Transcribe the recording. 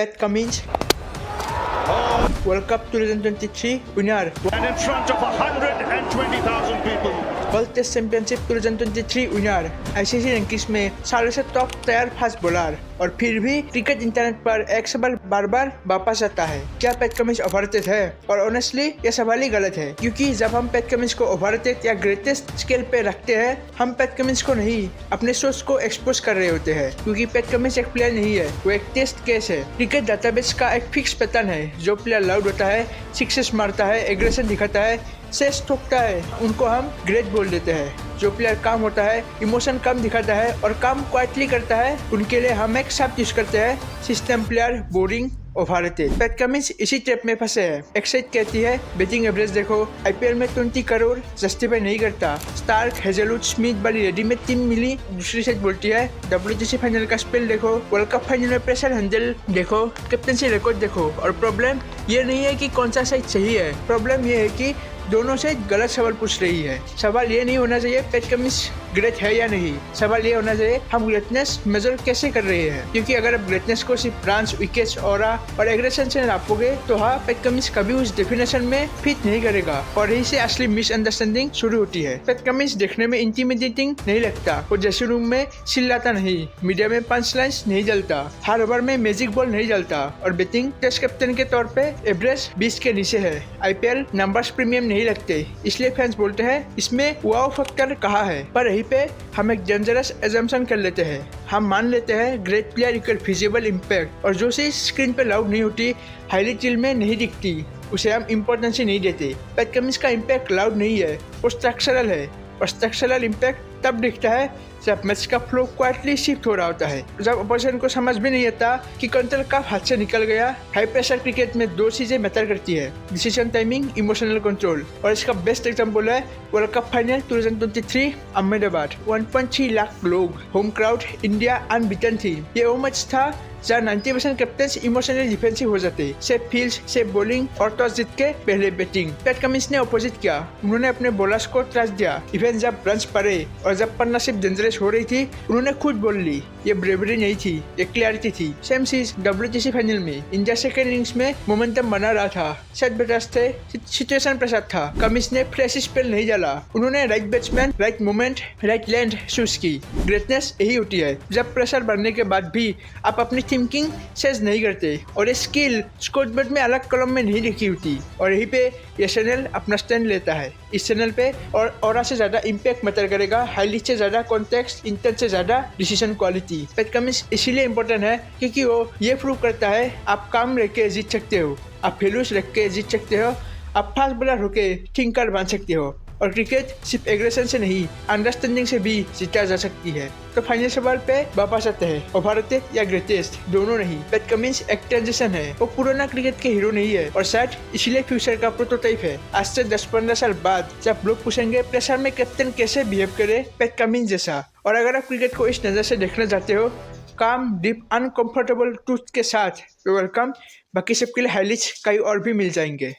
Pat Cummins, World Cup 2023 winner, And in front of 120,000 people. World test championship 2023 winner, ICC rankings में सालों से top तैयार fast bowler, और फिर भी क्रिकेट इंटरनेट पर एक सवाल बार बार वापस आता है, क्या पैट कमिंस ओवररेटेड है? और ऑनेस्टली ये सवाल ही गलत है, क्योंकि जब हम पैट कमिंस को ओवररेटेड या ग्रेटेस्ट स्केल पे रखते हैं, हम पैट कमिंस को नहीं अपने सोच को एक्सपोज कर रहे होते हैं, क्योंकि पैट कमिंस एक प्लेयर नहीं है, वो एक टेस्ट केस है। क्रिकेट डाटाबेस का एक फिक्स पैटर्न है, जो प्लेयर लाउड होता है, सिक्सेस मारता है, एग्रेशन दिखाता है, सेस ठोकता है, उनको हम ग्रेट बोल देते हैं। जो प्लेयर काम होता है, इमोशन कम दिखाता है और काम क्वाइटली करता है, उनके लिए हम एक शब्द यूज करते हैं, system player, boring, overrated. PAT Cummins इसी ट्रैप में फंसे है। एक्साइट कहती है बैटिंग एवरेज देखो, आईपीएल में 20 करोड़ जस्टिफाई नहीं करता। स्टार्क, हेजलवुड, स्मिथ वाली रेडीमेड टीम मिली। दूसरी साइड बोलती है WTC फाइनल का स्पेल देखो, वर्ल्ड कप फाइनल में प्रेशर हैंडल देखो, कैप्टनसी रिकॉर्ड देखो। और प्रॉब्लम ये नहीं है कि कौन सा साइड सही है, प्रॉब्लम ये है कि दोनों से गलत सवाल पूछ रही है। सवाल ये नहीं होना चाहिए पैट कमिंस ग्रेट है या नहीं, सवाल ये होना चाहिए हम ग्रेटनेस मेजर कैसे कर रहे हैं। क्योंकि अगर आप ग्रेटनेस को सिर्फ रन्स, विकेट्स, ऑरा और एग्रेशन से नापोगे तो हाँ, पैट कमिंस कभी उस डेफिनेशन में फिट नहीं करेगा, और यही से असली मिसअंडरस्टैंडिंग शुरू होती है। पैट कमिंस देखने में इंटिमिडेटिंग नहीं लगता, वो ड्रेसिंग रूम में चिल्लाता नहीं, मीडिया में पंच लाइन्स नहीं जलता, हर ओवर में मैजिक बॉल नहीं जलता, और बैटिंग टेस्ट कैप्टन के तौर पे एवरेज 20 के नीचे है। आईपीएल नंबर्स प्रीमियम नहीं लगते, इसलिए फैंस बोलते हैं इसमें वाव फैक्टर कहाँ है। पर यहीं पे हम एक डेंजरस एजम्पशन कर लेते हैं, हम मान लेते हैं great player equal feasible impact, और जो चीज स्क्रीन पे लाउड नहीं होती, हाईलाइट रील में नहीं दिखती, उसे हम इम्पोर्टेंस ही नहीं देते। पैट कमिंस का इम्पैक्ट लाउड नहीं है, वो स्ट्रक्चरल है, और स्ट्रक्चरल इम्पैक्ट तब दिखता है जब मैच का फ्लो क्वाइटली शिफ्ट हो रहा होता है, जब अपोजिशन को समझ भी नहीं आता कि कंट्रोल कब हाथ से निकल गया। हाई प्रेशर क्रिकेट में दो चीजें मैटर करती है, डिसीजन टाइमिंग, इमोशनल कंट्रोल, और इसका बेस्ट एग्जांपल है world cup final 2023 Ahmedabad. 1.3 lakh लोग, होम क्राउड, इंडिया अनबीटन थी। ये वो मैच था जहाँ 90% कैप्टन्स इमोशनली डिफेंसिव हो जाते, सेफ फील्ड, सेफ बॉलिंग और टॉस जीत के पहले बैटिंग। पैट कमिंस ने अपोजिट किया, उन्होंने अपने बॉलर्स को ट्रस्ट दिया, इवन जब रन्स पड़े और जब पार्टनरशिप डेंजरस हो रही थी, उन्होंने खुद बोल ली। ये ब्रेवरी नहीं थी, ये क्लैरिटी थी। सेम चीज WTC फाइनल में, इंडिया सेकेंड इनिंग्स में मोमेंटम बना रहा था, सेट बैटर्स थे, सिचुएशन प्रेशर था, कमिंस ने फ्रेश स्पेल नहीं डाला, उन्होंने right batsman, right moment, right length choose की। ग्रेटनेस यही होती है जब प्रेशर बढ़ने के बाद भी आप अपनी थिंकिंग सेज नहीं करते, और ये स्किल स्कोरबोर्ड में अलग कॉलम में नहीं लिखी होती, और यहीं पे ये चैनल अपना स्टैंड लेता है। इस चैनल पे और ऑरा से ज्यादा इम्पैक्ट मैटर करेगा, हाईलाइट से ज्यादा कॉन्टेक्स्ट, इंटेंट से ज्यादा डिसीजन क्वालिटी। पैट कमिंस इसीलिए इम्पोर्टेंट है क्योंकि वो ये प्रूव करता है आप काम रख के जीत सकते हो, आप फेलूस रख के जीत सकते हो, आप फास्ट बॉलर होके थिंकर बन सकते हो, और क्रिकेट सिर्फ एग्रेशन से नहीं, अंडरस्टैंडिंग से भी जीता जा सकती है। तो फाइनल सवाल पे वापस आते हैं, ओवररेटेड या ग्रेटेस्ट, दोनों नहीं। पैट कमिंस एक ट्रांजिशन है, वो पुराना क्रिकेट के हीरो नहीं है, और शायद इसलिए फ्यूचर का प्रोटोटाइप है। आज से 10-15 साल बाद जब लोग पूछेंगे प्रेशर में कैप्टन कैसे बिहेव करे, पैट कमिंस जैसा। और अगर आप क्रिकेट को इस नजर से देखना चाहते हो, काम, डीप, अनकंफर्टेबल ट्रूथ के साथ, वेलकम। बाकी सबके लिए हाईलाइट्स कई और भी मिल जाएंगे।